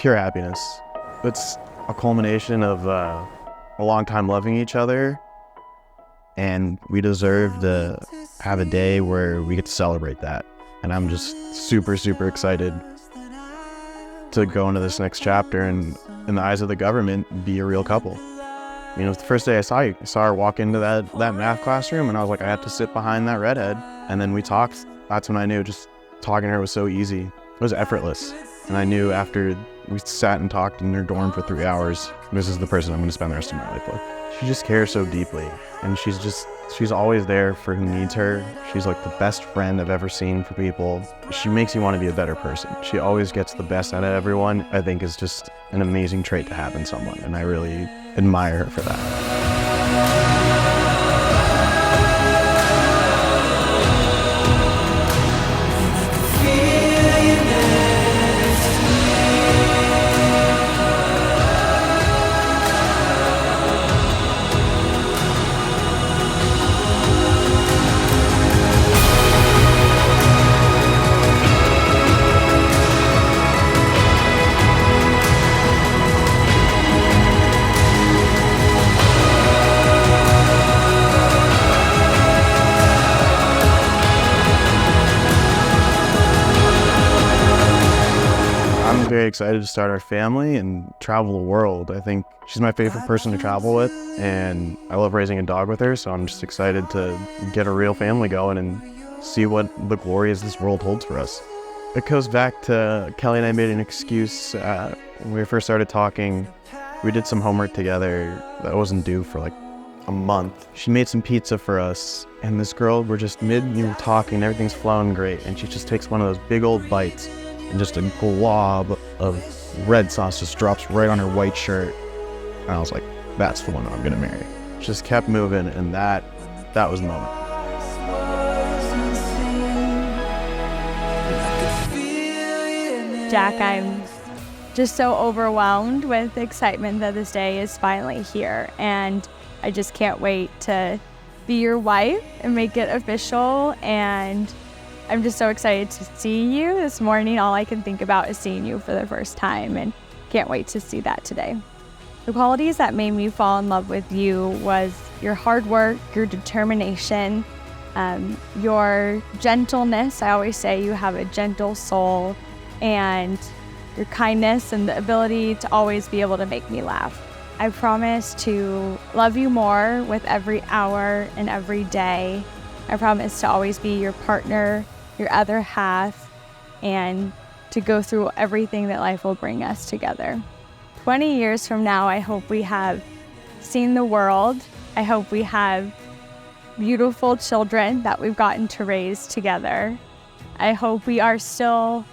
pure happiness. It's a culmination of a long time loving each other, and we deserve to have a day where we get to celebrate that. And I'm just super, super excited to go into this next chapter and, in the eyes of the government, be a real couple. You know, the first day I saw you, I saw her walk into that math classroom, and I was like, I have to sit behind that redhead. And then we talked. That's when I knew just talking to her was so easy. It was effortless. And I knew after we sat and talked in her dorm for 3 hours, this is the person I'm going to spend the rest of my life with. She just cares so deeply, and she's always there for who needs her. She's like the best friend I've ever seen for people. She makes you want to be a better person. She always gets the best out of everyone. I think is just an amazing trait to have in someone, and I really admire her for that. I'm very excited to start our family and travel the world. I think she's my favorite person to travel with, and I love raising a dog with her, so I'm just excited to get a real family going and see what the glories this world holds for us. It goes back to Kelly and I made an excuse when we first started talking. We did some homework together that wasn't due for like a month. She made some pizza for us, and this girl, we're just talking, everything's flowing great, and she just takes one of those big old bites, and just a glob of red sauce just drops right on her white shirt. And I was like, that's the one I'm gonna marry. Just kept moving, and that was the moment. Jack, I'm just so overwhelmed with excitement that this day is finally here, and I just can't wait to be your wife and make it official. And I'm just so excited to see you this morning. All I can think about is seeing you for the first time, and can't wait to see that today. The qualities that made me fall in love with you was your hard work, your determination, your gentleness. I always say you have a gentle soul, and your kindness and the ability to always be able to make me laugh. I promise to love you more with every hour and every day. I promise to always be your partner, your other half, and to go through everything that life will bring us together. 20 years from now, I hope we have seen the world. I hope we have beautiful children that we've gotten to raise together. I hope we are still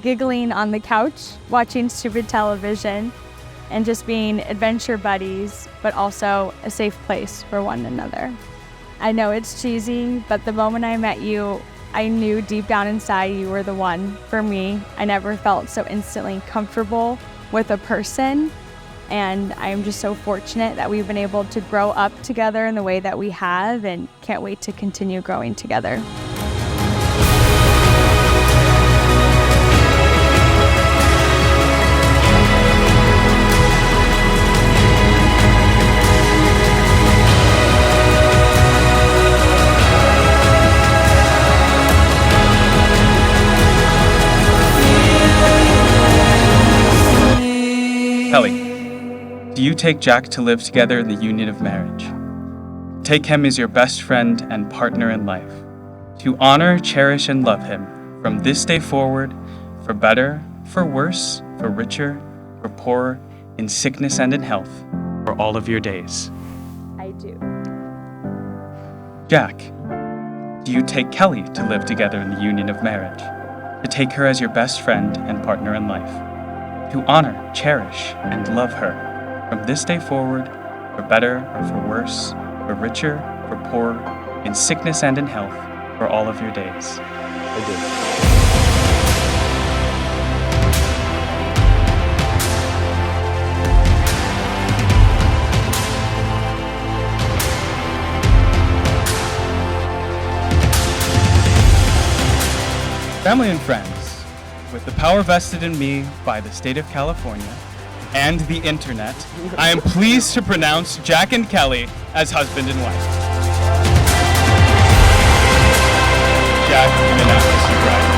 giggling on the couch, watching stupid television, and just being adventure buddies, but also a safe place for one another. I know it's cheesy, but the moment I met you, I knew deep down inside you were the one for me. I never felt so instantly comfortable with a person, and I'm just so fortunate that we've been able to grow up together in the way that we have, and can't wait to continue growing together. Kelly, do you take Jack to live together in the union of marriage? Take him as your best friend and partner in life, to honor, cherish, and love him from this day forward, for better, for worse, for richer, for poorer, in sickness and in health, for all of your days. I do. Jack, do you take Kelly to live together in the union of marriage, to take her as your best friend and partner in life, to honor, cherish, and love her from this day forward, for better or for worse, for richer, for poorer, in sickness and in health, for all of your days? I do. Family and friends, with the power vested in me by the state of California and the internet, I am pleased to pronounce Jack and Kelly as husband and wife. Jack, you may now kiss your bride.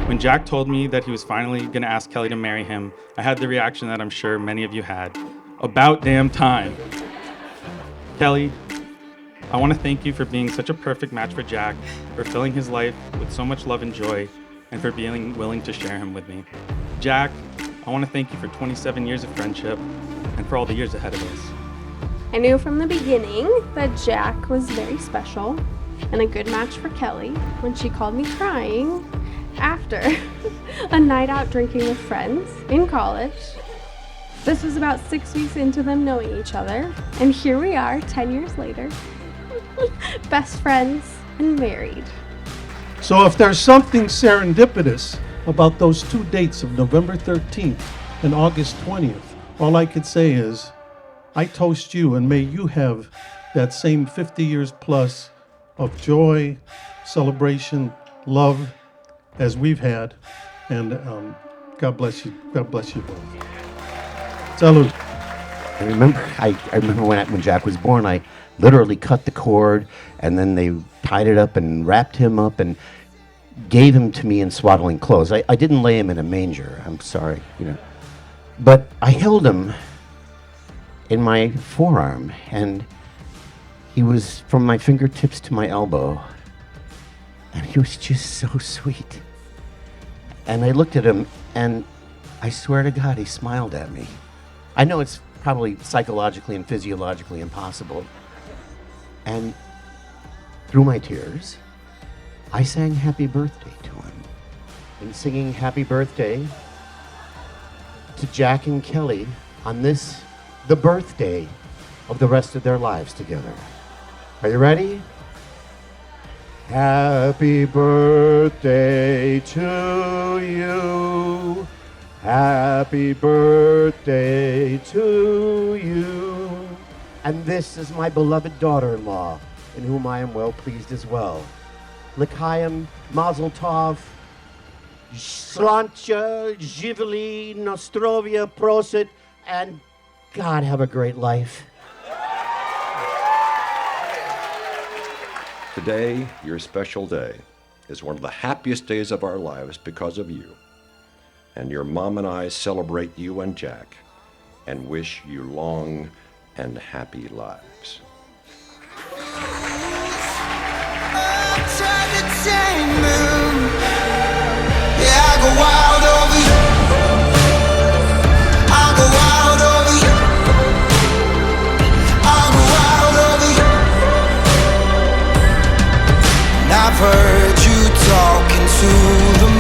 When Jack told me that he was finally going to ask Kelly to marry him, I had the reaction that I'm sure many of you had. About damn time. Kelly, I want to thank you for being such a perfect match for Jack, for filling his life with so much love and joy, and for being willing to share him with me. Jack, I want to thank you for 27 years of friendship and for all the years ahead of us. I knew from the beginning that Jack was very special and a good match for Kelly when she called me crying after a night out drinking with friends in college. This was about 6 weeks into them knowing each other, and here we are 10 years later, best friends and married. So if there's something serendipitous about those two dates of November 13th and August 20th, all I could say is, I toast you, and may you have that same 50 years plus of joy, celebration, love as we've had, and God bless you. God bless you both. Salud. I remember when Jack was born, I literally cut the cord, and then they tied it up and wrapped him up and gave him to me in swaddling clothes. I didn't lay him in a manger. I'm sorry, but I held him in my forearm, and he was from my fingertips to my elbow, and he was just so sweet. And I looked at him, and I swear to God, he smiled at me. I know it's probably psychologically and physiologically impossible. And through my tears, I sang happy birthday to him. And singing happy birthday to Jack and Kelly on this, the birthday of the rest of their lives together. Are you ready? Happy birthday to you. Happy birthday to you. And this is my beloved daughter-in-law, in whom I am well pleased as well. L'chaim, Mazel Tov, Slancha, Živeli, Nostrovia, Prosit, and God have a great life. Today, your special day, is one of the happiest days of our lives because of you. And your mom and I celebrate you and Jack and wish you long and happy lives. I've heard you talking to the